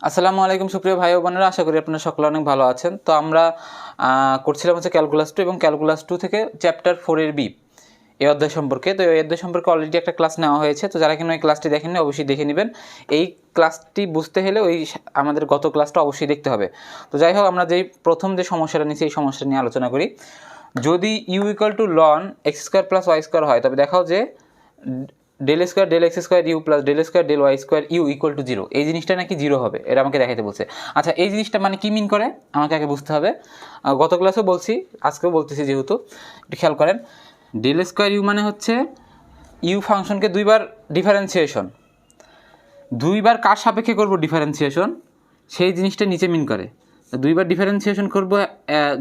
আসসালামু আলাইকুম সুপ্রিয় ভাই ও বোনেরা, আশা করি আপনারা সকলে অনেক ভালো আছেন। তো আমরা করছিলাম হচ্ছে ক্যালকুলাস 2 এবং ক্যালকুলাস 2 থেকে চ্যাপ্টার 4 এর বি এই অধ্যায় সম্পর্কে। তো এই অধ্যায় সম্পর্কে অলরেডি একটা ক্লাস নেওয়া হয়েছে, তো যারা কিনা ওই ক্লাসটি দেখেননি অবশ্যই দেখে নেবেন। এই ক্লাসটি বুঝতে হলে ওই আমাদের গত ক্লাসটা অবশ্যই দেখতে হবে। তো যাই হোক, আমরা প্রথম যে সমস্যাটা নিয়েছি এই সমস্যাটা নিয়ে আলোচনা করি। যদি u equal to ln x square plus y square হয়, তবে দেখাও যে del square del x square u plus del square del y square u equal to zero, এই জিনিসটা নাকি জিরো হবে, এটা আমাকে দেখাইতে বলছে। আচ্ছা, এই জিনিসটা মানে কি মিন করে আমাকে আগে বুঝতে হবে। গত ক্লাসেও বলছি, আজকেও বলতেছি, যেহেতু একটু খেয়াল করেন। ডেল স্কোয়ার ইউ মানে হচ্ছে ইউ ফাংশনকে দুইবার ডিফারেন্সিয়েশন, দুইবার কার সাপেক্ষে করব ডিফারেন্সিয়েশন, সেই জিনিসটা নিচে মিন করে। দুইবার ডিফারেন্সিয়েশন করব,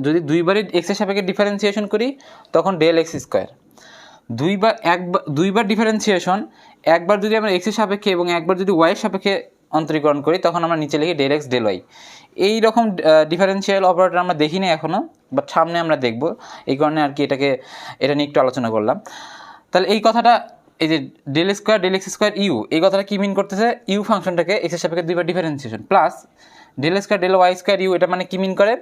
যদি দুইবারই এক্সের সাপেক্ষে ডিফারেন্সিয়েশন করি তখন ডেল এক্স স্কোয়ার। দুইবার ডিফারেন্সিয়েশন, একবার যদি আমরা এক্সের সাপেক্ষে এবং একবার যদি ওয়াইয়ের সাপেক্ষে অন্তরীকরণ করি তখন আমরা নিচে লিখি ডেল এক্স ডেল ওয়াই। এই রকম ডিফারেন্সিয়াল অপারেটর আমরা দেখি না এখনও, বাট সামনে আমরা দেখব, এই কারণে আর কি এটা নিয়ে একটু আলোচনা করলাম। তাহলে এই কথাটা, এই যে del square del x square u, এই কথাটা কী মিন করতেছে? ইউ ফাংশনটাকে এক্সের সাপেক্ষে দুইবার differentiation plus del square del y square u, এটা মানে কী মিন করে?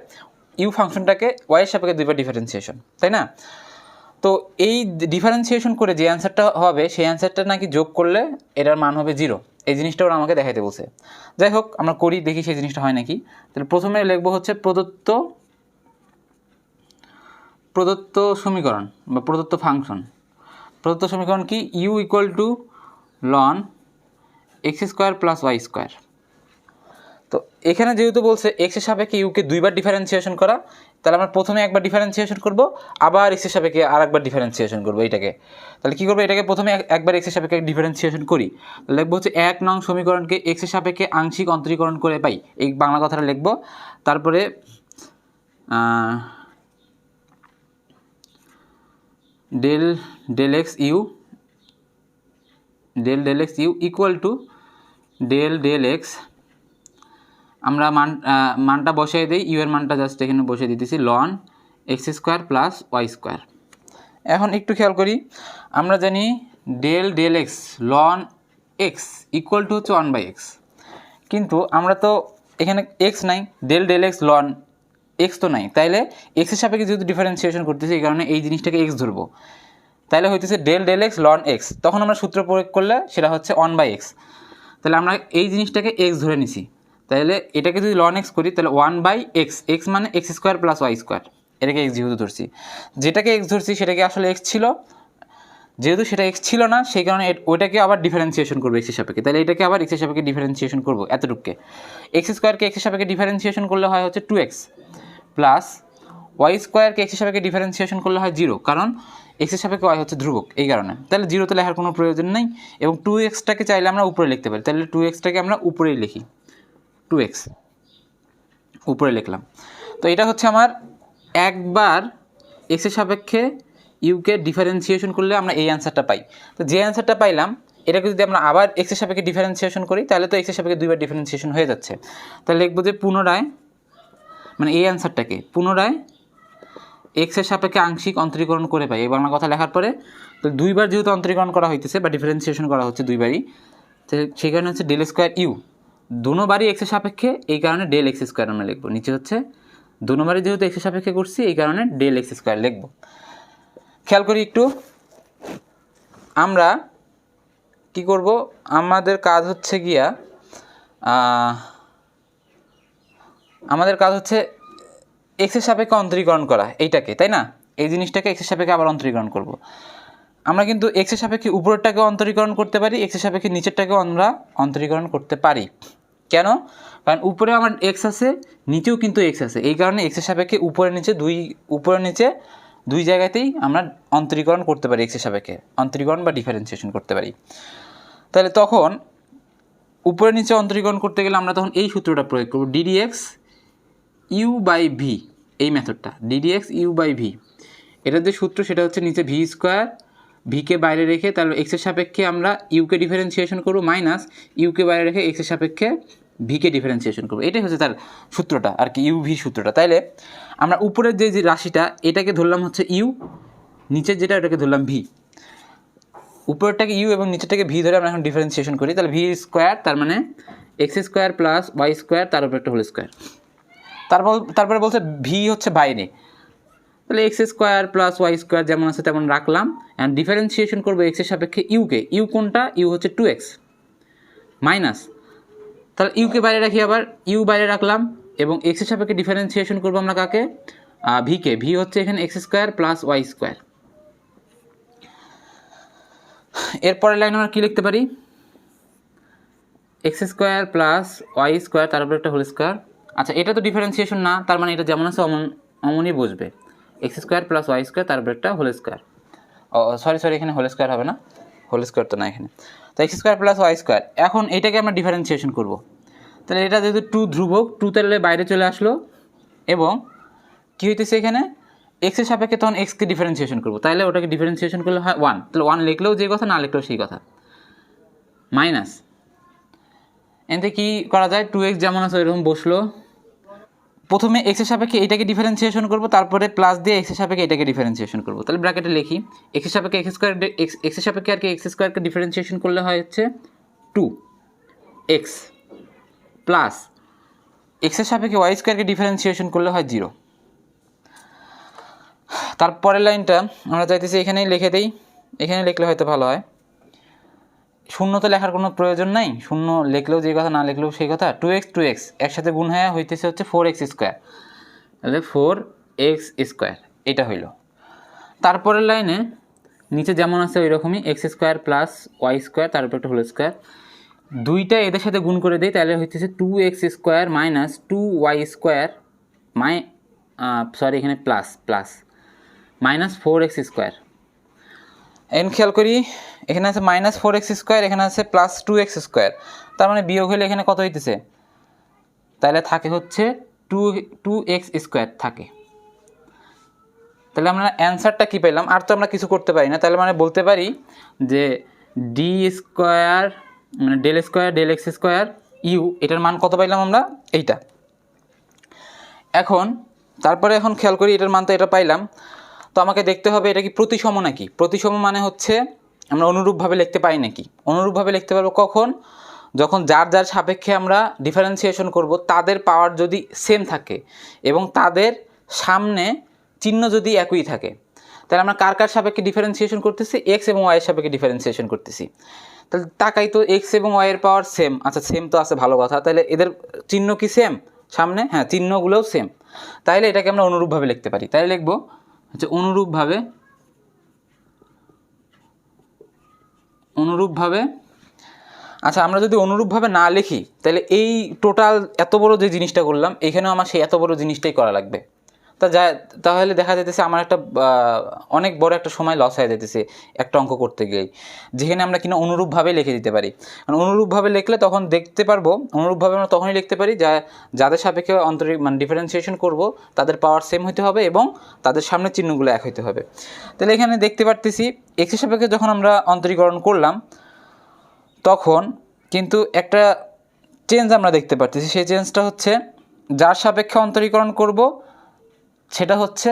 ইউ ফাংশনটাকে ওয়াইয়ের সাপেক্ষে দুইবার ডিফারেন্সিয়েশন, তাই না? তো এই ডিফারেন্সিয়েশন করে যে অ্যান্সারটা হবে সেই অ্যান্সারটা নাকি যোগ করলে এটার মান হবে জিরো। এই জিনিসটা ওরা আমাকে দেখাইতে বলছে। যাই হোক, আমরা করি, দেখি সেই জিনিসটা হয় নাকি। তাহলে প্রথমে লিখবো হচ্ছে প্রদত্ত সমীকরণ বা প্রদত্ত ফাংশন। প্রদত্ত সমীকরণ কি? U equal to ln x square plus y square. তো এখানে যেহেতু বলছে এক্সের সাপেক্ষে ইউকে দুইবার ডিফারেন্সিয়েশন করা, তাহলে আমরা প্রথমে একবার ডিফারেন্সিয়েশন করব, আবার এক্সের সাপেক্ষে আর একবার ডিফারেন্সিয়েশন করবো এইটাকে। তাহলে কী করবো? এটাকে প্রথমে একবার এক্সের সাপেক্ষে ডিফারেন্সিয়েশন করি, লিখবো হচ্ছে 1 নং সমীকরণকে এক্সের সাপেক্ষে আংশিক অন্তরীকরণ করে পাই, এই বাংলা কথাটা লিখবো। তারপরে del x u equal to del x, আমরা মানটা বসিয়ে দিই, ইউ এর মানটা জাস্ট এখানে বসিয়ে দিতেছি, ln x square plus y square. এখন একটু খেয়াল করি, আমরা জানি del x ln x equal to হচ্ছে 1/x, কিন্তু আমরা তো এখানে এক্স নাই, ডেল এক্স লন এক্স তো নাই, তাইলে এক্সের সাপেক্ষে যেহেতু ডিফারেন্সিয়েশন করতেছি এই কারণে এই জিনিসটাকে এক্স ধরবো, তাইলে হইতেছে ডেল এক্স লন এক্স। তখন আমরা সূত্র প্রয়োগ করলে সেটা হচ্ছে 1/x, তাহলে আমরা এই জিনিসটাকে এক্স ধরে নিছি। তাহলে এটাকে যদি লন এক্স করি তাহলে 1/x, এক্স মানে x square plus y square, এটাকে এক্স যেহেতু ধরছি, যেটাকে এক্স ধরছি সেটাকে আসলে এক্স ছিল, যেহেতু সেটা এক্স ছিল না সেই কারণে ওইটাকে আবার ডিফারেন্সিয়েশন করবো এক্সের সাপেক্ষে, তাহলে এটাকে আবার এক্সের সাপেক্ষে ডিফারেন্সিয়েশন করবো এতটুকুকে। এক্স স্কোয়ারকে এক্সের সাপেক্ষে ডিফারেন্সিয়েশন করলে হয় হচ্ছে 2x, প্লাস ওয়াই স্কোয়ারকে এক্সের সাপেক্ষে ডিফারেন্সিয়েশন করলে হয় 0, কারণ এক্সের সাপেক্ষে ওয়াই হচ্ছে ধ্রুবক, এই কারণে। তাহলে 0তে লেখার কোনো প্রয়োজন নেই, এবং 2xটাকে চাইলে আমরা উপরে লিখতে পারি, তাহলে 2xটাকে আমরা উপরেই লিখি, 2x উপরে লিখলাম। তো এটা হচ্ছে আমার একবার এক্সের সাপেক্ষে ইউকে ডিফারেন্সিয়েশন করলে আমরা এই অ্যান্সারটা পাই। তো যে অ্যান্সারটা পাইলাম এটাকে যদি আমরা আবার এক্সের সাপেক্ষে ডিফারেন্সিয়েশন করি তাহলে তো এক্সের সাপেক্ষে দুইবার ডিফারেন্সিয়েশন হয়ে যাচ্ছে। তাহলে লিখবো যে পুনরায়, মানে এই অ্যান্সারটাকে পুনরায় এক্সের সাপেক্ষে আংশিক অন্তরীকরণ করে পাই, এই বাংলা কথা লেখার পরে। তো দুইবার যেহেতু অন্তরীকরণ করা হইতেছে বা ডিফারেন্সিয়েশন করা হচ্ছে দুইবারই, তো সেই কারণে হচ্ছে ডেল স্কোয়ার ইউ, দুবারই এক্সের সাপেক্ষে, এই কারণে ডেল এক্স স্কোয়ার আমরা লিখবো। নিচে হচ্ছে দুবারই যেহেতু এক্সের সাপেক্ষে করছি এই কারণে ডেল এক্স স্কোয়ার লিখবো। খেয়াল করি একটু, আমরা কি করব, আমাদের কাজ হচ্ছে এক্সের সাপেক্ষে অন্তরীকরণ করা এইটাকে, তাই না? এই জিনিসটাকে এক্সের সাপেক্ষে আবার অন্তরীকরণ করব। আমরা কিন্তু এক্সের সাপেক্ষে উপরেরটাকেও অন্তরীকরণ করতে পারি, এক্সের সাপেক্ষে নিচেরটাকেও আমরা অন্তরীকরণ করতে পারি। কেন? কারণ উপরে আমার এক্স আছে, নিচেও কিন্তু এক্স আছে, এই কারণে এক্সের সাপেক্ষে উপরে নিচে দুই জায়গাতেই আমরা অন্তরীকরণ করতে পারি, এক্সের সাপেক্ষে অন্তরীকরণ বা ডিফারেন্সিয়েশন করতে পারি। তাহলে তখন উপরে নিচে অন্তরীকরণ করতে গেলে আমরা তখন এই সূত্রটা প্রয়োগ করব, ddx u/v, এই মেথডটা ddx u/v। এটার যে সূত্র সেটা হচ্ছে নিচে ভি স্কোয়ার, ভিকে বাইরে রেখে তাহলে এক্সের সাপেক্ষে আমরা ইউকে ডিফারেন্সিয়েশন করব, মাইনাস ইউকে বাইরে রেখে এক্সের সাপেক্ষে ভিকে ডিফারেন্সিয়েশন করবো, এটাই হচ্ছে তার সূত্রটা আর কি, ইউ/ভি সূত্রটা। তাইলে আমরা উপরের যে রাশিটা এটাকে ধরলাম হচ্ছে ইউ, নিচের যেটা এটাকে ধরলাম ভি। উপরেরটাকে ইউ এবং নিচেরটাকে ভি ধরে আমরা এখন ডিফারেন্সিয়েশন করি, তাহলে ভি স্কোয়ার তার মানে x square plus y square তার উপর একটা হোল স্কোয়ার। তারপরে বলছে ভি হচ্ছে বাইরে, তাহলে x square plus y square যেমন আছে তেমন রাখলাম। অ্যান্ড ডিফারেন্সিয়েশন করবো এক্সের সাপেক্ষে ইউকে। ইউ কোনটা? ইউ হচ্ছে 2x মাইনাস, তাহলে ইউকে বাইরে রাখি, আবার ইউ বাইরে রাখলাম এবং এক্সের সাপেক্ষে ডিফারেন্সিয়েশন করবো আমরা কাকে? ভিকে। ভি হচ্ছে এখানে x square plus y square. এরপরের লাইন আমরা কী লিখতে পারি? X square plus y square তার উপর একটা হোল স্কোয়ার। আচ্ছা, এটা তো ডিফারেন্সিয়েশন না, তার মানে এটা যেমন আছে অমনই বসবে। X square plus y square তার উপর একটা হোল স্কোয়ার। সরি এখানে হোল স্কোয়ার হবে না, হোল স্কোয়ার তো না এখানে। তো x square plus y square, এখন এটাকে আমরা ডিফারেন্সিয়েশন করব। তাহলে এটা যেহেতু 2 ধ্রুবক, 2 তাহলে বাইরে চলে আসলো এবং কী হইতেছে এখানে এক্সের সাপেক্ষে তখন এক্সকে ডিফারেন্সিয়েশন করবো, তাহলে ওটাকে ডিফারেন্সিয়েশন করলে হয় 1। তাহলে 1 লিখলেও যে কথা, না লিখলেও সেই কথা। মাইনাস এতে কী করা যায়? 2x যেমন আছে ওইরকম বসলো। প্রথমে এক্সের সাপেক্ষে এটাকে ডিফারেন্সিয়েশন করবো, তারপরে প্লাস দিয়ে এক্সের সাপেক্ষে এটাকে ডিফারেন্সিয়েশন করবো। তাহলে ব্র্যাকেটে লিখি এক্সের সাপেক্ষে এক্স স্কোয়ার, এক্সের সাপেক্ষে আর কি এক্স স্কোয়ারকে ডিফারেন্সিয়েশন করলে হয় হচ্ছে 2x প্লাস এক্সের সাপেক্ষে ওয়াই স্কোয়ারকে ডিফারেন্সিয়েশন করলে হয় 0। তারপরের লাইনটা আমরা চাইতেছি এখানেই লিখে দিই, এখানে লিখলে হয়তো ভালো হয়। শূন্য তো লেখার কোনো প্রয়োজন নাই, শূন্য লিখলেও যে কথা, না লিখলেও সেই কথা। 2x একসাথে গুণ হয়ে হইতেছে হচ্ছে 4x স্কোয়ার, তাহলে 4x স্কোয়ার এটা হইল। তারপরের লাইনে নিচে যেমন আছে ওই রকমই x square plus y square তার উপর একটা হোল স্কোয়ার। দুইটা এদের সাথে গুণ করে দিই, তাহলে হইতেছে 2x square minus 2y square এখানে প্লাস মাইনাস 4x স্কোয়ার। এখন খেয়াল করি এখানে আছে মাইনাস 4x স্কোয়ার, এখানে আছে প্লাস 2x স্কোয়ার, তার মানে বিয়োগ হলে এখানে কত হইতেছে? তাহলে থাকে হচ্ছে 2x স্কোয়ার থাকে। তাহলে আমরা অ্যান্সারটা কী পেলাম? আর তো আমরা কিছু করতে পারি না, তাহলে মানে বলতে পারি যে ডি স্কোয়ার মানে del square del x square u, এটার মান কত পাইলাম আমরা? এইটা। এখন খেয়াল করি এটার মান তো এটা পাইলাম, তো আমাকে দেখতে হবে এটা কি প্রতিসম নাকি। প্রতিসম মানে হচ্ছে আমরা অনুরূপভাবে লিখতে পারি নাকি। অনুরূপভাবে লিখতে পারবো কখন? যখন যার যার সাপেক্ষে আমরা ডিফারেন্সিয়েশন করব তাদের পাওয়ার যদি সেম থাকে এবং তাদের সামনে চিহ্ন যদি একই থাকে। তাহলে আমরা কার কার সাপেক্ষে ডিফারেন্সিয়েশন করতেছি? এক্স এবং ওয়াইয়ের সাপেক্ষে ডিফারেন্সিয়েশন করতেছি। তাহলে তাকাই তো এক্স এবং ওয়াইয়ের পাওয়ার সেম। আচ্ছা, সেম তো আছে, ভালো কথা। তাহলে এদের চিহ্ন কি সেম সামনে? হ্যাঁ, চিহ্নগুলোও সেম। তাহলে এটাকে আমরা অনুরূপভাবে লিখতে পারি। তাহলে লিখবো হচ্ছে অনুরূপভাবে আচ্ছা, আমরা যদি অনুরূপভাবে না লিখি তাহলে এই টোটাল এত বড় যে জিনিসটা করলাম এখানেও আমার সেই এত বড় জিনিসটাই করা লাগবে। তাহলে দেখা যেতেছে আমার একটা অনেক বড় একটা সময় লস হয়ে যেতেছে একটা অঙ্ক করতে গিয়েই, যেখানে আমরা কিনা অনুরূপভাবে লিখে দিতে পারি। কারণ অনুরূপভাবে লিখলে তখন দেখতে পারবো, অনুরূপভাবে আমরা তখনই লিখতে পারি যাদের সাপেক্ষে ডিফারেন্সিয়েশন করব তাদের পাওয়ার সেম হতে হবে এবং তাদের সামনের চিহ্নগুলো এক হতে হবে। তাহলে এখানে দেখতে পারতেছি এক্সের সাপেক্ষে যখন আমরা অন্তরীকরণ করলাম তখন কিন্তু একটা চেঞ্জ আমরা দেখতে পারতেছি। সেই চেঞ্জটা হচ্ছে যার সাপেক্ষে অন্তরীকরণ করব সেটা হচ্ছে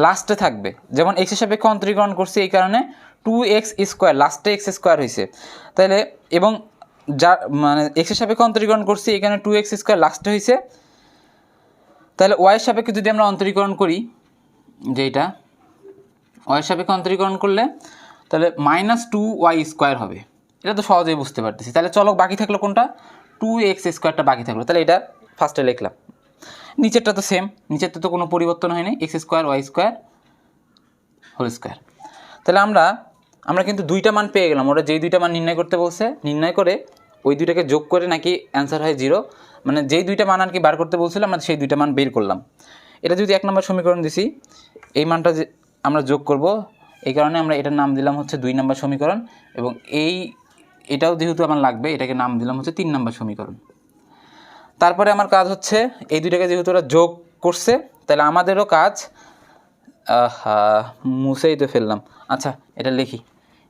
লাস্টে থাকবে। যেমন এক্সের সাপেক্ষে অন্তরীকরণ করছি এই কারণে 2x স্কোয়ার, লাস্টে এক্স স্কোয়ার হয়েছে। তাহলে এবং যার এক্সের সাপেক্ষে অন্তরীকরণ করছি এখানে 2x স্কোয়ার লাস্টে হয়েছে। তাহলে ওয়াইয়ের সাপেক্ষে যদি আমরা অন্তরীকরণ করি, যেটা ওয়াইয়ের সাপেক্ষে অন্তরীকরণ করলে তাহলে -2y স্কোয়ার হবে। এটা তো সহজেই বুঝতে পারতেছি। তাহলে চলো বাকি থাকলো কোনটা? 2x স্কোয়ারটা বাকি থাকলো। তাহলে এটা ফার্স্টে লিখলাম। নিচেরটা তো সেম, নিচেরটা তো কোনো পরিবর্তন হয়নি, x square y square whole square. তাহলে আমরা কিন্তু দুইটা মান পেয়ে গেলাম। ওরা যেই দুইটা মান নির্ণয় করতে বলছে, নির্ণয় করে ওই দুইটাকে যোগ করে নাকি অ্যান্সার হয় 0। মানে যেই দুইটা মান আর কি বার করতে বলছিলাম আমরা সেই দুইটা মান বের করলাম। এটা যদি 1 নম্বর সমীকরণ দিছি, এই মানটা যে আমরা যোগ করব, এই কারণে আমরা এটার নাম দিলাম হচ্ছে 2 নম্বর সমীকরণ, এবং এটাও যেহেতু আমার লাগবে এটাকে নাম দিলাম হচ্ছে 3 নম্বর সমীকরণ। তারপরে আমার কাজ হচ্ছে এই দুইটাকে যেহেতু ওরা যোগ করছে তাহলে আমাদেরও কাজ, মুছেই তো ফেললাম। আচ্ছা, এটা লিখি,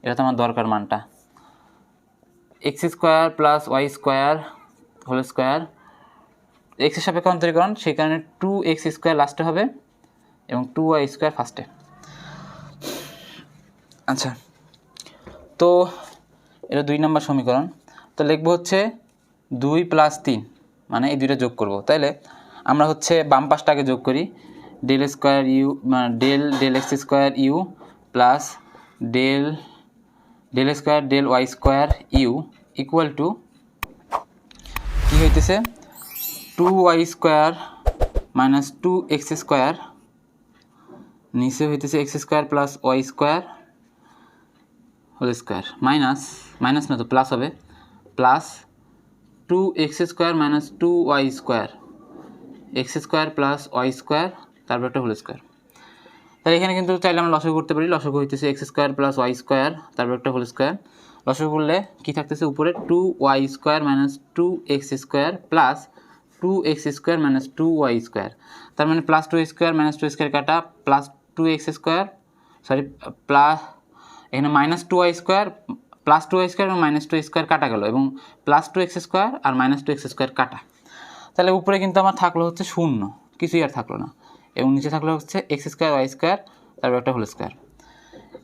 এটা তো আমার দরকার মানটা। X square plus y square whole square, এক্সের সাপেক্ষে অন্তরীকরণ সেই কারণে 2x স্কোয়ার লাস্টে হবে এবং 2y স্কোয়ার ফার্স্টে। আচ্ছা, তো এটা 2 নম্বর সমীকরণ। তো লিখবো হচ্ছে 2 + 3 মানে এই দুইটা যোগ করব। তাইলে আমরা হচ্ছে বাম পাশটাকে যোগ করি, del square u del x square u plus del square del y square u equal to কী হইতেছে 2y square minus 2x square, নিচে হইতেছে x square plus y square whole square minus না তো প্লাস হবে, plus 2x square minus 2y square, x square plus y square তারপর একটা whole square. তাহলে এখানে কিন্তু চাইলে আমরা লসাগু করতে পারি, লসাগু হইতেছে x square plus y square তারপর একটা হোল স্কোয়ার। লসাগু করলে কী থাকতেছে উপরে 2y square minus 2x square plus 2x square minus 2y square, তার মানে প্লাস 2 স্কোয়ার মাইনাস 2 স্কোয়ার কাটা প্লাস 2x স্কোয়ার প্লাস এখানে minus 2y square plus 2y square এবং মাইনাস 2 স্কোয়ার কাটা গেল এবং প্লাস 2x স্কোয়ার আর মাইনাস 2x স্কোয়ার কাটা। তাহলে উপরে কিন্তু আমার থাকলো হচ্ছে 0, কিছুই আর থাকলো না, এবং নিচে থাকলো হচ্ছে x স্কোয়ার ওয়াই স্কোয়ার তারপর একটা হোল স্কোয়ার।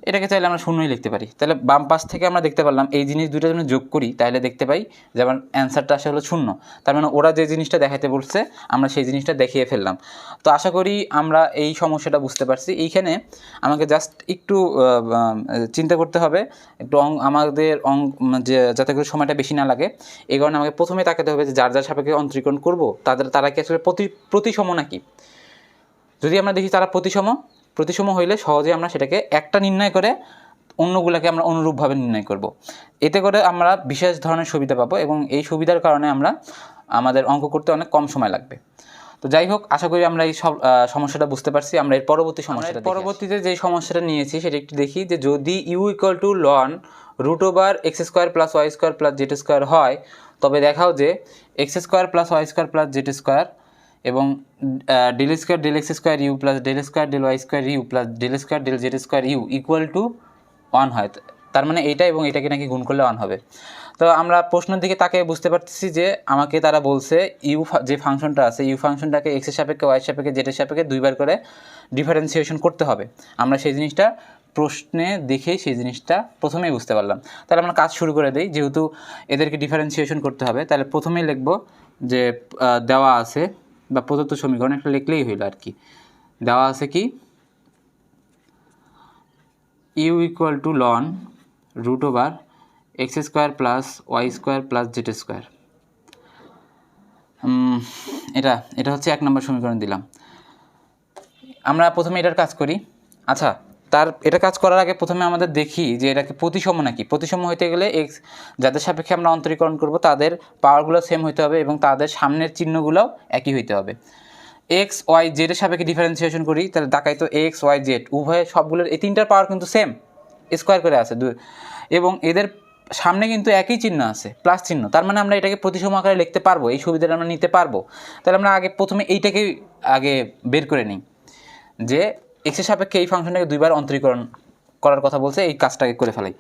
এটাকে চাইলে আমরা শূন্যই লিখতে পারি। তাহলে বাম পাশ থেকে আমরা দেখতে পারলাম এই জিনিস দুটো যদি যোগ করি তাহলে দেখতে পাই যে আমার অ্যান্সারটা আসে হলো 0। তার মানে ওরা যে জিনিসটা দেখাতে বলছে আমরা সেই জিনিসটা দেখিয়ে ফেললাম। তো আশা করি আমরা এই সমস্যাটা বুঝতে পারছি। এইখানে আমাকে জাস্ট একটু চিন্তা করতে হবে, একটু আমাদের যে যাতে করে সময়টা বেশি না লাগে, এই কারণে আমাকে প্রথমে তাকাতে হবে যে যার যার সাপেক্ষে অন্তরীকরণ করবো তারা কি আসলে প্রতিসম নাকি। যদি আমরা দেখি তারা প্রতিসম হইলে সহজে আমরা সেটাকে একটা নির্ণয় করে অন্যগুলোকে আমরা অনুরূপভাবে নির্ণয় করব। এতে করে আমরা বিশেষ ধরনের সুবিধা পাবো এবং এই সুবিধার কারণে আমাদের অঙ্ক করতে অনেক কম সময় লাগবে। তো যাই হোক, আশা করি আমরা এই সমস্যাটা বুঝতে পারছি। আমরা এর পরবর্তীতে যে সমস্যাটা নিয়েছি সেটা একটু দেখি, যে যদি u equal to loan √x square plus y square plus z square হয়, তবে দেখাও যে x square plus y square plus z square এবং del square del x square u plus del square del y square u plus del square del z square u equal to 1 হয়। তার মানে এইটা এবং এটাকে নাকি গুণ করলে 1 হবে। তো আমরা প্রশ্নের দিকে তাকে বুঝতে পারতেছি যে আমাকে তারা বলছে ইউ যে ফাংশনটা আছে, ইউ ফাংশনটাকে এক্সের সাপেক্ষে ওয়াই সাপেক্ষে জেডের সাপেক্ষে 2বার করে ডিফারেন্সিয়েশন করতে হবে। আমরা সেই জিনিসটা প্রশ্নে দেখেই সেই জিনিসটা প্রথমেই বুঝতে পারলাম। তাহলে আমরা কাজ শুরু করে দিই। যেহেতু এদেরকে ডিফারেন্সিয়েশন করতে হবে, তাহলে প্রথমেই লিখব যে দেওয়া আছে বা প্রদত্ত সমীকরণ একটা লিখলেই হইল আর কি। দেওয়া আছে কি u equal to loan √x square plus y square plus z square. এটা হচ্ছে 1 নম্বর সমীকরণ দিলাম। আমরা প্রথমে এটার কাজ করি। আচ্ছা, এটা কাজ করার আগে প্রথমে আমাদের দেখি যে এটাকে প্রতিসম নাকি। প্রতিসম হইতে গেলে এক্স যাদের সাপেক্ষে আমরা অন্তরীকরণ করব তাদের পাওয়ারগুলো সেম হইতে হবে এবং তাদের সামনের চিহ্নগুলোও একই হইতে হবে। এক্স ওয়াই জেডের সাপেক্ষে ডিফারেন্সিয়েশন করি, তাহলে দেখাই তো এক্স ওয়াই জেড উভয়ে সবগুলোর এই 3টার পাওয়ার কিন্তু সেম, স্কোয়ার করে আছে এবং এদের সামনে কিন্তু একই চিহ্ন আছে, প্লাস চিহ্ন। তার মানে আমরা এটাকে প্রতিসম আকারে লিখতে পারবো, এই সুবিধাটা আমরা নিতে পারবো। তাহলে আমরা প্রথমে এইটাকে আগে বের করে নিই যে এক্সের সাপেক্ষে এই ফাংশনটাকে 2বার অন্তরীকরণ করার কথা বলছে, এই কাজটাকে করে ফেলাই।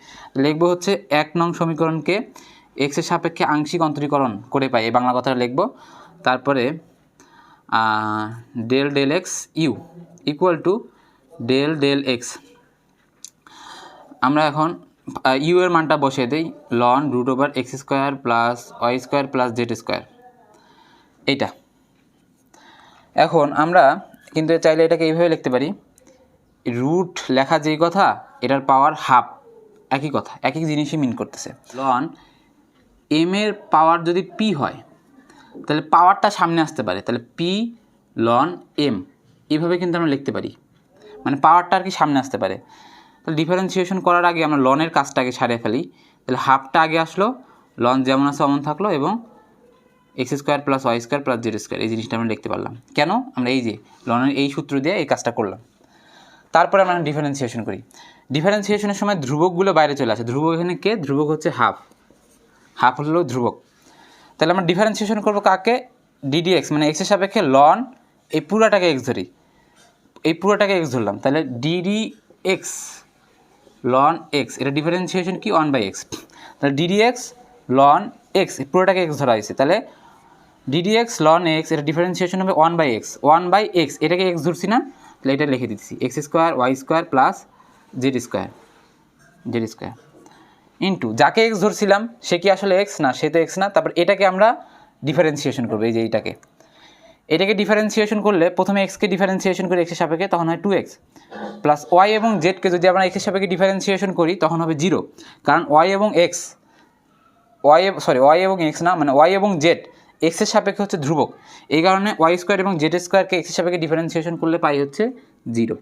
লিখবো হচ্ছে 1 নং সমীকরণকে এক্সের সাপেক্ষে আংশিক অন্তরীকরণ করে পাই, এই বাংলা কথাটা লিখবো। তারপরে del x u equal to del x. আমরা এখন ইউ এর মানটা বসিয়ে দিই, ln √x square plus y square plus z square. এইটা এখন আমরা কিন্তু চাইলে এটাকে এইভাবে লিখতে পারি, রুট লেখা যেই কথা এটার পাওয়ার হাফ, একই কথা, একই জিনিসই মিন করতেছে। লন এম এর পাওয়ার যদি পি হয় তাহলে পাওয়ারটা সামনে আসতে পারে, তাহলে পি লন এম এইভাবে কিন্তু আমরা লিখতে পারি, মানে পাওয়ারটা আর কি সামনে আসতে পারে। তাহলে ডিফারেন্সিয়েশন করার আগে আমরা লনের কাজটাকে সারিয়ে ফেলি, তাহলে হাফটা আগে আসলো, লন যেমন আছে অমন থাকলো এবং x square plus y square plus z square এই জিনিসটা আমরা লিখতে পারলাম। কেন? আমরা এই যে লনের এই সূত্র দিয়ে এই কাজটা করলাম। তারপরে আমরা ডিফারেন্সিয়েশন করি। ডিফারেন্সিয়েশনের সময় ধ্রুবকগুলো বাইরে চলে আসে। ধ্রুবক এখানে কে? ধ্রুবক হচ্ছে হাফ হলো ধ্রুবক। তাহলে আমরা ডিফারেন্সিয়েশন করবো কাকে? ডিডিএক্স, মানে এক্সের সাপেক্ষে লন এই পুরাটাকে এক্স ধরি, এই পুরোটাকে এক্স ধরলাম, তাহলে ডিডিএক্স লন এক্স, এটা ডিফারেন্সিয়েশন কি? 1/x। তাহলে ডিডিএক্স লন এক্স পুরোটাকে এক্স ধরা হয়েছে, তাহলে ডিডিএক্স লন এক্স এটা ডিফারেন্সিয়েশন হবে 1/x। 1/x এটাকে এক্স ধরছি না, তাহলে এটা লিখে দিচ্ছি x square y square plus z square. Into যাকে এক্স ধরছিলাম সে কি আসলে এক্স না, সে তো এক্স না। তারপর এটাকে আমরা ডিফারেন্সিয়েশন করবো, এই যে এটাকে ডিফারেন্সিয়েশন করলে প্রথমে এক্সকে ডিফারেন্সিয়েশন করি এক্সের সাপেক্ষে, তখন হয় 2x প্লাস ওয়াই এবং জেডকে যদি আমরা এক্সের সাপেক্ষে ডিফারেন্সিয়েশন করি তখন হবে 0, কারণ ওয়াই এবং এক্স না, মানে ওয়াই এবং জেড এক্সের সাপেক্ষে হচ্ছে ধ্রুবক। এই কারণে ওয়াই স্কোয়ার এবং জেড স্কোয়ারকে এক্সের সাপেক্ষে ডিফারেন্সিয়েশন করলে পাই হচ্ছে 0।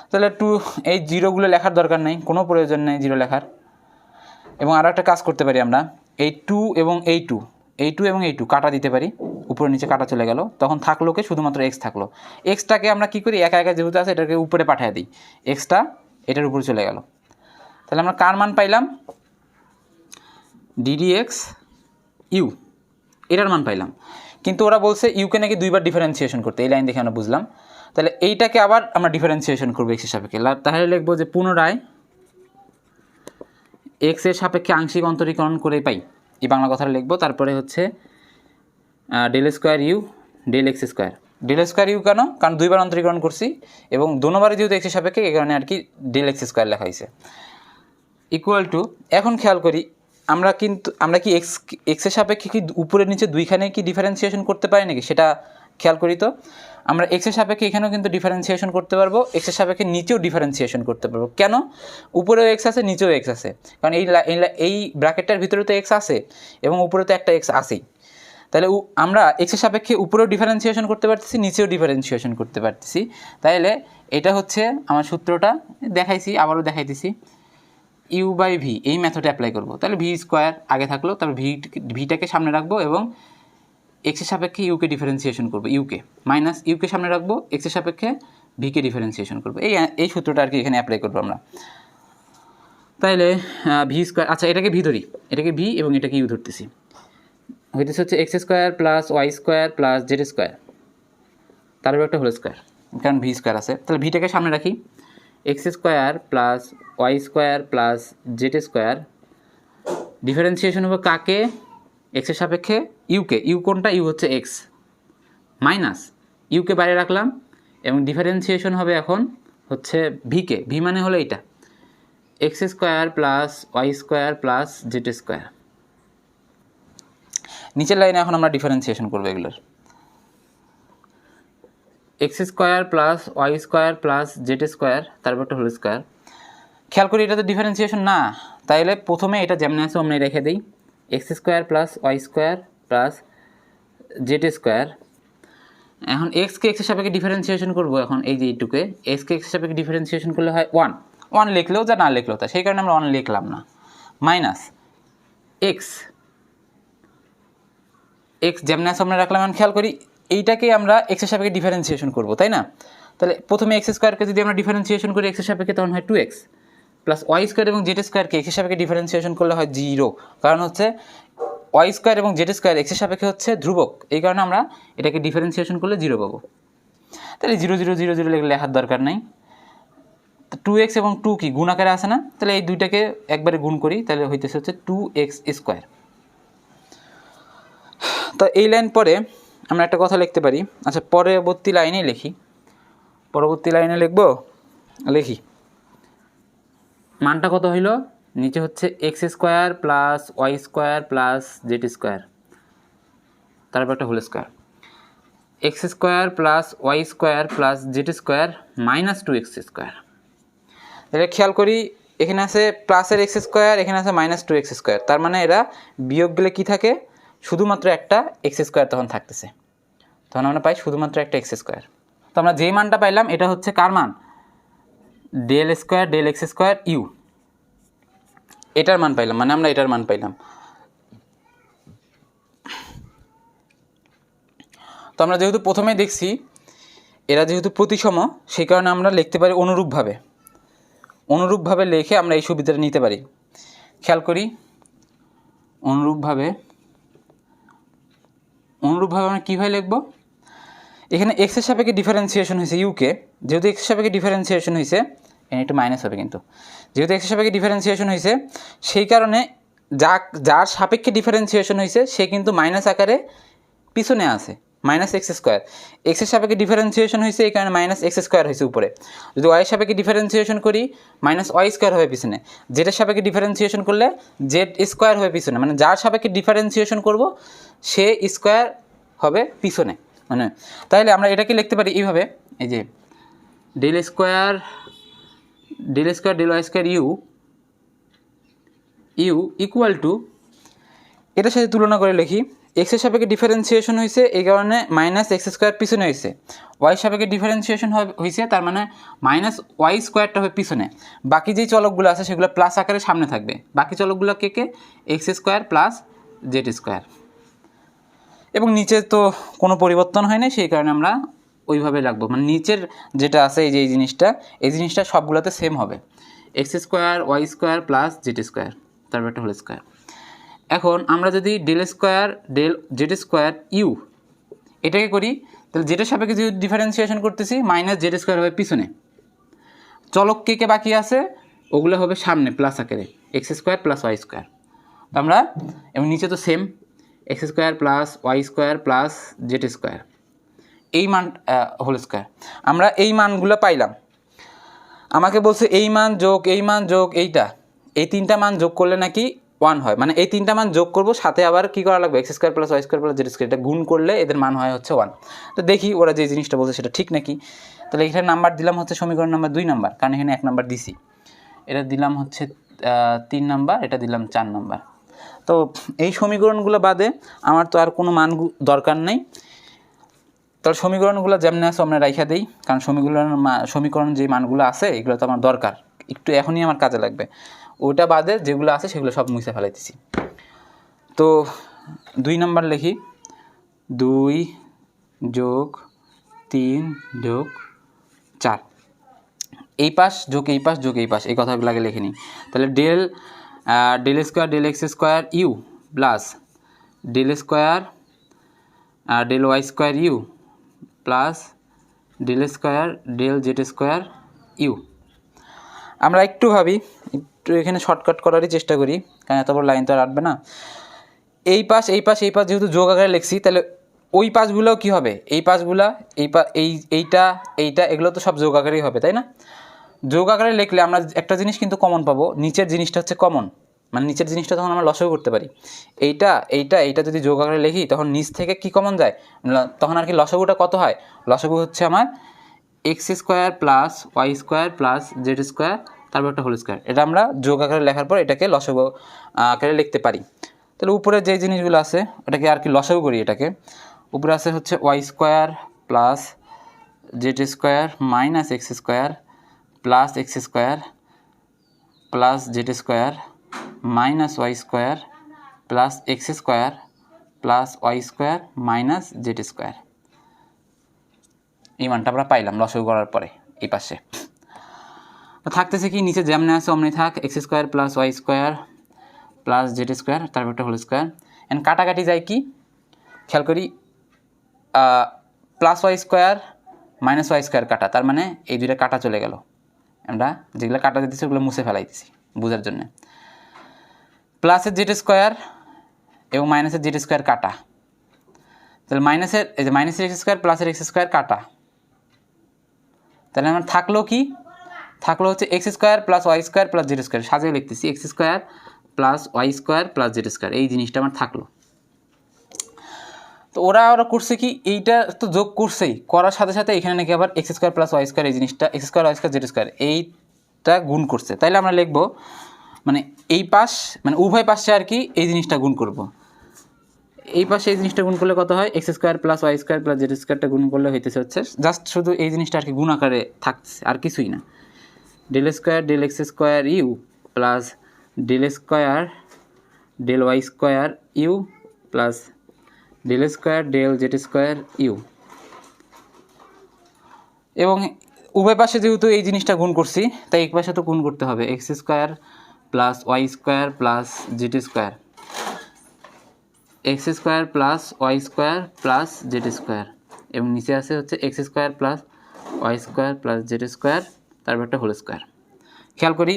তাহলে এই জিরোগুলো লেখার দরকার নেই, কোনো প্রয়োজন নেই জিরো লেখার। এবং আরও একটা কাজ করতে পারি আমরা, এই 2 এবং এই 2 কাটা দিতে পারি, উপরে নিচে কাটা চলে গেল, তখন থাকলো কি শুধুমাত্র এক্স থাকলো। এক্সটাকে আমরা কী করি, একা যেহেতু আছে এটাকে উপরে পাঠিয়ে দিই, এক্সটা এটার উপরে চলে গেল। তাহলে আমরা কার মান পাইলাম, ডিডিএক্স ইউ, এটার মান পাইলাম। কিন্তু ওরা বলছে ইউকে নাকি 2বার ডিফারেন্সিয়েশন করতে, এই লাইন দেখে আমরা বুঝলাম। তাহলে এইটাকে আবার আমরা ডিফারেন্সিয়েশন করবো এক্সের সাপেক্ষে, তাহলে লিখবো যে পুনরায় এক্সের সাপেক্ষে আংশিক অন্তরীকরণ করে পাই, এই বাংলা কথাটা লিখবো। তারপরে হচ্ছে del square u del x square. Del square u কেন, কারণ 2বার অন্তরীকরণ করছি এবং দোনোবারে যেহেতু এক্সের সাপেক্ষে এই কারণে আর কি ডেল এক্স স্কোয়ার লেখা হয়েছে। ইকুয়াল টু, এখন খেয়াল করি আমরা কি এক্সের সাপেক্ষে কি উপরে নিচে দুইখানে কি ডিফারেন্সিয়েশন করতে পারি নাকি, সেটা খেয়াল করি। তো আমরা এক্সের সাপেক্ষে এখানেও কিন্তু ডিফারেন্সিয়েশন করতে পারবো, এক্সের সাপেক্ষে নিচেও ডিফারেন্সিয়েশন করতে পারবো। কেন, উপরেও এক্স আছে নিচেও এক্স আছে, কারণ এই ব্র্যাকেটটার ভিতরে তো এক্স আছে এবং উপরে তো একটা এক্স আছেই। তাহলে আমরা এক্সের সাপেক্ষে উপরেও ডিফারেন্সিয়েশন করতে পারতেছি, নিচেও ডিফারেন্সিয়েশন করতে পারতেছি। তাহলে এটা হচ্ছে আমার সূত্রটা, দেখাইছি আবারও দেখাইতেছি, ইউ বাই ভি, এই মেথডে অ্যাপ্লাই করবো। তাহলে ভি স্কোয়ার আগে থাকলো, তারপর ভিটাকে সামনে রাখবো এবং এক্সের সাপেক্ষে ইউকে ডিফারেন্সিয়েশন করবো, মাইনাস ইউকে সামনে রাখবো, এক্সের সাপেক্ষে ভিকে ডিফারেন্সিয়েশন করবো। এই সূত্রটা আর কি এখানে অ্যাপ্লাই করবো আমরা। তাইলে ভি স্কোয়ার, আচ্ছা এটাকে ভি ধরি, এটাকে ভি এবং এটাকে ইউ ধরতেছি, হইতেছে হচ্ছে x square plus y square plus z square, তারপর একটা হোল স্কোয়ার, কারণ ভি স্কোয়ার আছে। তাহলে ভিটাকে সামনে রাখি, x square plus y square plus z square, differentiation হবে কাকে, এক্সের সাপেক্ষে ইউকে, ইউ কোনটা, ইউ হচ্ছে এক্স, মাইনাস ইউকে বাইরে রাখলাম এবং ডিফারেন্সিয়েশন হবে এখন হচ্ছে ভিকে, ভি মানে হলো এইটা, x square plus y square plus z square. নিচের লাইনে এখন আমরা ডিফারেন্সিয়েশন করবো এগুলোর, x square plus y square plus z square, তারপর একটা হোল স্কোয়ার। খেয়াল করি এটা তো ডিফারেন্সিয়েশন না, তাইলে প্রথমে এটা যেমন আছে অমনি রেখে দিই, x square plus y square plus z square. এখন এক্সকে এক্সের সাপেক্ষে ডিফারেন্সিয়েশন করবো, এখন এই যে এইটুকে এক্সকে এক্সের সাপেক্ষে ডিফারেন্সিয়েশন করলে হয় 1 লিখলেও যা না লিখলেও তা, সেই কারণে আমরা 1 লিখলাম না, মাইনাস এক্স যেমন আছে আমরা রাখলাম। এখন খেয়াল করি এইটাকে আমরা এক্সের সাপেক্ষে ডিফারেন্সিয়েশন করবো, তাই না। তাহলে প্রথমে এক্স স্কোয়ারকে যদি আমরা ডিফারেন্সিয়েশন করি এক্সের সাপেক্ষে তখন হয় 2x প্লাস ওয়াই স্কোয়ার এবং জেড স্কোয়ারকে এক্সের সাপেক্ষে ডিফারেন্সিয়েশন করলে হয় 0, কারণ হচ্ছে ওয়াই স্কোয়ার এবং জেড স্কোয়ার এক্সের সাপেক্ষে হচ্ছে ধ্রুবক, এই কারণে আমরা এটাকে ডিফারেন্সিয়েশন করলে 0 পাবো। তাহলে 0 0 0 0 লেখার দরকার নেই। 2x এবং 2 কি গুণ আকারে আসে না, তাহলে এই দুইটাকে একবারে গুণ করি, তাহলে হইতেছে হচ্ছে 2x স্কোয়ার। তো এই লাইন পরে আমরা একটা কথা লিখতে পারি, আচ্ছা পরবর্তী লাইনেই লিখি, লিখি মানটা কত হইল, নিচে হচ্ছে x square plus y square plus z square, তারপর একটা whole square, x square plus y square plus z square minus 2x square. তাহলে খেয়াল করি এখানে আছে প্লাসের এক্স স্কোয়ার, এখানে আছে মাইনাস 2x স্কোয়ার, তার মানে এরা বিয়োগ গেলে কী থাকে, শুধুমাত্র একটা এক্স স্কোয়ার তখন থাকতেছে, তখন আমরা পাই শুধুমাত্র একটা এক্স স্কোয়ার। তো আমরা যেই মানটা পাইলাম এটা হচ্ছে কার মান, del square del x square u, এটার মান পাইলাম, মানে আমরা এটার মান পাইলাম। তো আমরা যেহেতু প্রথমেই দেখছি এরা যেহেতু প্রতিসম, সেই কারণে আমরা লিখতে পারি অনুরূপভাবে লিখে আমরা এই সুবিধাটা নিতে পারি। খেয়াল করি অনুরূপভাবে আমরা কীভাবে লিখব, এখানে এক্সের সাপেক্ষে ডিফারেন্সিয়েশন হয়েছে ইউকে, যেহেতু এক্সের সাপেক্ষে ডিফারেন্সিয়েশন হয়েছে, এখানে একটু মাইনাস হবে কিন্তু, যেহেতু এক্সের সাপেক্ষে ডিফারেন্সিয়েশন হয়েছে সেই কারণে যার সাপেক্ষে ডিফারেন্সিয়েশন হয়েছে সে কিন্তু মাইনাস আকারে পিছনে আছে, মাইনাস এক্স স্কোয়ার, এক্সের সাপেক্ষে ডিফারেন্সিয়েশন হয়েছে এই কারণে মাইনাস এক্স স্কোয়ার হয়েছে উপরে। যদি ওয়াই সাপেক্ষে ডিফারেন্সিয়েশন করি মাইনাস ওয়াই স্কোয়ার হবে পিছনে, জেডের সাপেক্ষে ডিফারেন্সিয়েশন করলে জেড স্কোয়ার হবে পিছনে, মানে যার সাপেক্ষে ডিফারেন্সিয়েশন করব সে স্কোয়ার হবে পিছনে। মানে তাহলে আমরা এটাকে লিখতে পারি এইভাবে, এই যে del square del y square u equal to, এটার সাথে তুলনা করে লিখি, এক্সের সাপেক্ষে ডিফারেন্সিয়েশন হয়েছে এই কারণে মাইনাস এক্স স্কোয়ার পিছনে হয়েছে, ওয়াই সাপেক্ষে ডিফারেন্সিয়েশন হয়েছে তার মানে মাইনাস ওয়াই স্কোয়ারটা হবে পিছনে, বাকি যেই চলকগুলো আছে সেগুলো প্লাস আকারে সামনে থাকবে, বাকি চলকগুলো কে x square plus z square, এবং নিচে তো কোনো পরিবর্তন হয় না সেই কারণে আমরা ওইভাবে রাখবো, মানে নিচের যেটা আছে এই যে এই জিনিসটা সবগুলোতে সেম হবে, x square y square plus z square তারপর একটা হোল স্কোয়ার। এখন আমরা যদি del square del z square u এটাকে করি তাহলে জেডের সাপেক্ষে যদি ডিফারেন্সিয়েশন করতেছি মাইনাস জেড স্কোয়ার হবে পিছনে, চলক কে বাকি আছে ওগুলো হবে সামনে প্লাস আকারে x square plus y square. তো আমরা এবং নিচে তো same x square plus y square plus z square এই মান হোল স্কোয়ার। আমরা এই মানগুলো পাইলাম, আমাকে বলছে এই মান যোগ এইটা, এই তিনটা মান যোগ করলে নাকি 1 হয়, মানে এই তিনটা মান যোগ করব সাথে আবার কী করা লাগবে x square plus y square plus z square, এটা গুণ করলে এদের মান হয় হচ্ছে 1। তো দেখি ওরা যে জিনিসটা বলছে সেটা ঠিক নাকি। তাহলে এখানে নাম্বার দিলাম হচ্ছে সমীকরণ নাম্বার 2 নাম্বার, কারণ এখানে 1 নাম্বার দিছি, এটা দিলাম হচ্ছে 3 নাম্বার, এটা দিলাম 4 নাম্বার। তো এই সমীকরণগুলো বাদে আমার তো আর কোনো মান দরকার নেই, তাহলে সমীকরণগুলো যেমন আছে আমরা রাইখা দিই, কারণ সমীকরণ যে মানগুলো আছে এগুলো তো আমার দরকার, একটু এখনই আমার কাজে লাগবে, ওটা বাদে যেগুলো আছে সেগুলো সব মুছে ফেলাইতেছি। তো 2 নাম্বার লিখি 2 যোগ 3 যোগ 4, এই পাশ যোগ এই পাশ যোগ এই পাশ, এই কথাগুলোকে লিখে নিই। তাহলে del square del x square u plus del square del y square u plus del square del z square u. আমরা একটু ভাবি, একটু এখানে শর্টকাট করারই চেষ্টা করি, কারণ এত বড় লাইন তো আর আটবে না। এই পাশ যেহেতু যোগ আকারে লিখছি তাহলে ওই পাশগুলোও কী হবে, এই পাশগুলা এইটা এগুলো তো সব যোগ আকারেই হবে, তাই না? যোগ আকারে লিখলে আমরা একটা জিনিস কিন্তু কমন পাবো, নিচের জিনিসটা হচ্ছে কমন, মানে নিচের জিনিসটা তখন আমরা লসাগু করতে পারি। এইটা যদি যোগ আকারে লিখি তখন নিচ থেকে কি কমন যায়, তখন আর কি লসাগুটা কত হয়, লসাগু হচ্ছে আমার x square plus y square plus z square তারপর একটা হোল স্কোয়ার। এটা আমরা যোগ আকারে লেখার পর এটাকে লসাগু আকারে লিখতে পারি। তাহলে উপরে যে জিনিসগুলো আছে ওটাকে আর কি লসাগু করি, এটাকে উপরে আছে হচ্ছে y square plus z square minus x square plus x square plus z square minus y square plus x square plus y square minus z square. এই মানটা আমরা পাইলাম লসাগু করার পরে এই পাশে। থাকতেছে কি নিচে যেমনি আছে অমনি থাক, x square plus y square plus z square তারপর একটা হোল স্কোয়ার। এন্ড কাটাকাটি যায় কি খেয়াল করি, plus y square minus y square কাটা, তার মানে এই দুইটা কাটা চলে গেল, আমরা যেগুলো কাটা দিতেছি ওগুলো মুছে ফেলাইতেছি বোঝার জন্য। প্লাসের জেড স্কোয়ার এবং মাইনাসের জেড স্কোয়ার কাটা, তাহলে মাইনাসের এক্স স্কোয়ার প্লাসের এক্স স্কোয়ার কাটা, তাহলে আমার থাকলো হচ্ছে x square plus y square plus z square, সাজিয়ে লিখতেছি x square plus y square plus z square, এই জিনিসটা আমার থাকলো। তো ওরা করছে কি, এইটা তো যোগ করছেই, করার সাথে সাথে এখানে নাকি আবার x square plus y square এই জিনিসটা x square y square z square এইটা গুণ করছে। তাইলে আমরা লিখবো মানে এই পাশ মানে উভয় পাশে আর কি এই জিনিসটা গুণ করব, এই পাশে এই জিনিসটা গুণ করলে কত হয়, x square plus y square plus জেড স্কোয়ারটা গুণ করলে হইতেছে হচ্ছে জাস্ট শুধু এই জিনিসটা আর কি গুণ আকারে থাকছে আর কিছুই না, del square del x square u plus del square del y square u plus del square del z square u. এবং উভয় পাশে যেহেতু এই জিনিসটা গুণ করছি তাই এক পাশে তো গুণ করতে হবে, x square plus y square plus z square, x square plus y square plus z square, এবং নিচে আছে হচ্ছে x square plus y square plus z square তারপর একটা হোল স্কোয়ার। খেয়াল করি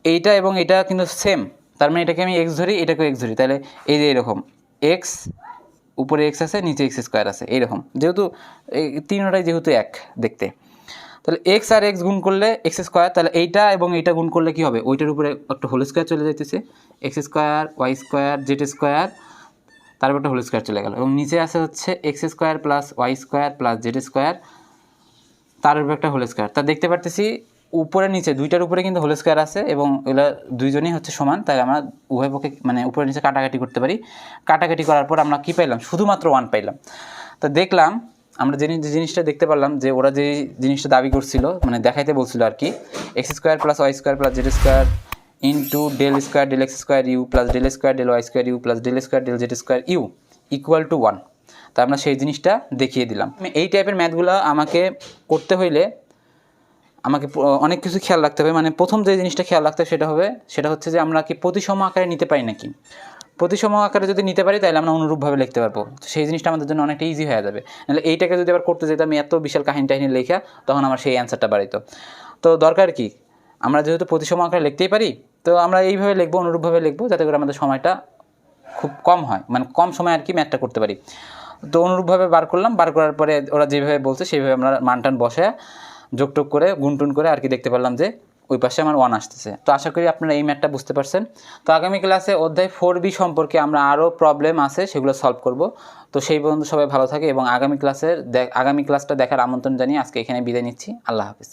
এইটা এবং এটা কিন্তু সেম, তার মানে এটাকে আমি এক্স ধরি এটাকেও এক্স ধরি, তাহলে এই যে এরকম এক্স উপরে এক্স আছে, নিচে এক্স স্কোয়ার আছে, এইরকম। যেহেতু এই তিনটাই যেহেতু এক দেখতে, তাহলে এক্স আর এক্স গুণ করলে এক্স স্কোয়ার, তাহলে এইটা এবং এইটা গুণ করলে কী হবে, ওইটার উপরে একটা হোল স্কোয়ার চলে যাইতেছে, x square y square z square, তারপর একটা হোল স্কোয়ার চলে গেল, এবং নিচে আছে হচ্ছে x square plus y square plus z square, তার উপরে একটা হোল স্কোয়ার। তা দেখতে পারতেছি উপরে নিচে দুইটার উপরে কিন্তু হোল স্কোয়ার আছে, এবং এগুলো দুইজনই হচ্ছে সমান, তাই আমরা উভয় পক্ষে মানে উপরে নিচে কাটাকাটি করতে পারি। কাটাকাটি করার পর আমরা কী পাইলাম, শুধুমাত্র 1 পাইলাম। তো দেখলাম আমরা যে জিনিসটা দেখতে পারলাম যে ওরা যে জিনিসটা দাবি করছিল, মানে দেখাইতে বলছিল আর কি, x square plus y square plus z square into del square del x square u plus del square del y square u plus del square del z square u equal to 1। তা আমরা সেই জিনিসটা দেখিয়ে দিলাম। এই টাইপের ম্যাথগুলো আমাকে করতে হইলে আমাকে অনেক কিছু খেয়াল রাখতে হবে। মানে প্রথম যে জিনিসটা খেয়াল রাখতে হবে সেটা হচ্ছে যে আমরা কি প্রতিসম আকারে নিতে পারি নাকি। প্রতিসম আকারে যদি নিতে পারি তাহলে আমরা অনুরূপভাবে লিখতে পারবো, তো সেই জিনিসটা আমাদের জন্য অনেকটা ইজি হয়ে যাবে। নাহলে এইটাকে যদি আবার করতে যেতাম এত বিশাল কাহিনী টাহিনী লেখা, তখন আমার সেই অ্যান্সারটা বাড়িত। তো দরকার কি, আমরা যেহেতু প্রতিসম আকারে লিখতেই পারি, তো আমরা এইভাবে লিখবো, অনুরূপভাবে লিখবো, যাতে করে আমাদের সময়টা খুব কম হয়, মানে কম সময় আর কি ম্যাথটা করতে পারি। তো অনুরূপভাবে বার করলাম, বার করার পরে ওরা যেভাবে বলছে সেইভাবে আমরা মানটান বসে যোগটোগ করে গুণটুন করে আর কি দেখতে পারলাম যে ওই পাশে আমার 1 আসতেছে। তো আশা করি আপনারা এই ম্যাথটা বুঝতে পারছেন। তো আগামী ক্লাসে অধ্যায় 4B সম্পর্কে আমরা আরও প্রবলেম আছে সেগুলো সলভ করব। তো সেই পর্যন্ত সবাই ভালো থাকে, এবং আগামী ক্লাসটা দেখার আমন্ত্রণ জানিয়ে আজকে এখানে বিদায় নিচ্ছি। আল্লাহ হাফিজ।